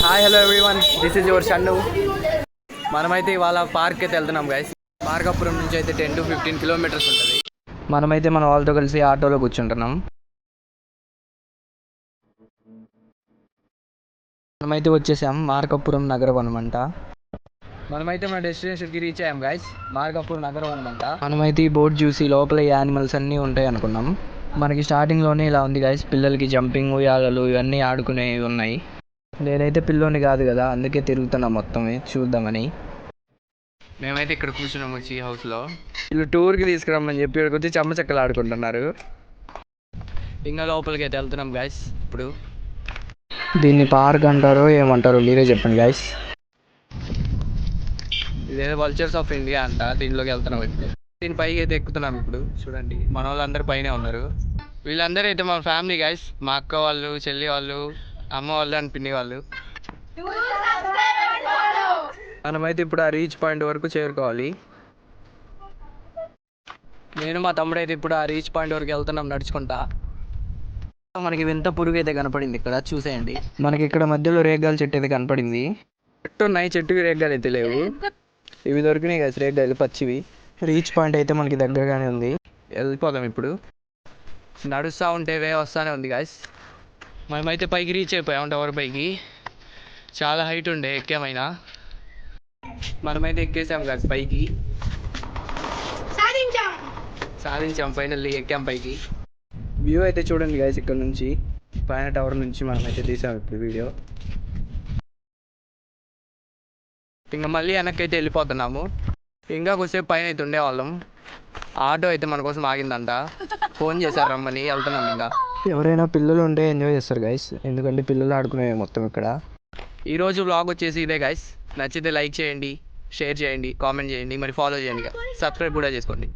Hi hello everyone, this is your Shannu. మనమైతే ఇవాళ park అయితే వెళ్తున్నాం గైస్. మార్కాపురం నుంచి అయితే 10 to 15 కిలోమీటర్స్ ఉంటుంది. మనమైతే మన వాళ్ళతో కలిసి ఆటోలో కూర్చుంటున్నాం. మనమైతే వచ్చేసాం మార్కాపురం నగరం అనమాట. మనమైతే మన డెస్టినేషన్కి రీచ్ అయ్యాం గైస్, మార్కాపురం నగరం అనమాట. మనమైతే ఈ బోర్డు చూసి లోపల ఈ యానిమల్స్ అన్నీ ఉంటాయి అనుకున్నాం. మనకి స్టార్టింగ్లోనే ఇలా ఉంది గైస్, పిల్లలకి జంపింగ్ ఉయ్యాలలు ఇవన్నీ ఆడుకునేవి ఉన్నాయి. నేనైతే పిల్లోని కాదు కదా, అందుకే తిరుగుతున్నా మొత్తం చూద్దామని. మేమైతే ఇక్కడ కూర్చున్నాము సీ హౌస్లో. వీళ్ళు టూర్కి తీసుకురమ్మని చెప్పి ఇక్కడికి వచ్చి చెమ్మచక్కలు ఆడుకుంటున్నారు. ఇంకా లోపలికి అయితే వెళ్తున్నాం గైస్. ఇప్పుడు దీన్ని పార్క్ అంటారో ఏమంటారో మీరే చెప్పండి గైస్. ఇదేదో వల్చర్స్ ఆఫ్ ఇండియా అంట, దీనిలోకి వెళ్తున్నాం. దీని పైకి అయితే ఎక్కుతున్నాం ఇప్పుడు. చూడండి మన వాళ్ళందరూ పైనే ఉన్నారు. వీళ్ళందరూ అయితే మా ఫ్యామిలీ గైస్, మా అక్క వాళ్ళు, చెల్లి వాళ్ళు, అమ్మ వాళ్ళు అని పిన్ని వాళ్ళు. మనమైతే ఇప్పుడు ఆ రీచ్ పాయింట్ వరకు చేరుకోవాలి. నేను మా తమ్ముడు అయితే ఇప్పుడు ఆ రీచ్ పాయింట్ వరకు వెళ్తున్నాం నడుచుకుంటా. మనకి వింత పురుగు అయితే కనపడింది ఇక్కడ, చూసేయండి. మనకి ఇక్కడ మధ్యలో రేగాల చెట్టు అయితే కనపడింది. చెట్టు ఉన్నాయి, చెట్టుకి రేగాలు అయితే లేవు. ఇవి దొరికినాయి కదా రేగాలు పచ్చివి. రీచ్ పాయింట్ అయితే మనకి దగ్గరగానే ఉంది, వెళ్ళిపోదాం ఇప్పుడు. నడుస్తూ ఉంటే వే వస్తూనే ఉంది గాయస్. మేమైతే పైకి రీచ్ అయిపోయాం, టవర్ పైకి. చాలా హైట్ ఉండే, ఎక్కామైనా. మనమైతే ఎక్కేసాం గాయస్ పైకి, సాధించాం ఫైనల్లీ, ఎక్కాం పైకి. వ్యూ అయితే చూడండి గాయస్, ఇక్కడ నుంచి పైన టవర్ నుంచి మనమైతే తీసాం ఇప్పుడు వీడియో. ఇంకా మళ్ళీ వెనక్కి అయితే వెళ్ళిపోతున్నాము. ఇంకా కొద్దిసేపు పైన అయితే ఉండేవాళ్ళం. ఆటో అయితే మన కోసం ఆగిందంట, ఫోన్ చేశారు రమ్మని, వెళ్తున్నాం. ఇంకా ఎవరైనా పిల్లలు ఉంటే ఎంజాయ్ చేస్తారు గైస్, ఎందుకంటే పిల్లలు ఆడుకునేవి మొత్తం ఇక్కడ. ఈరోజు వ్లాగ్ వచ్చేసి ఇదే గైస్. నచ్చితే లైక్ చేయండి, షేర్ చేయండి, కామెంట్ చేయండి, మరి ఫాలో చేయండి, సబ్స్క్రైబ్ కూడా చేసుకోండి.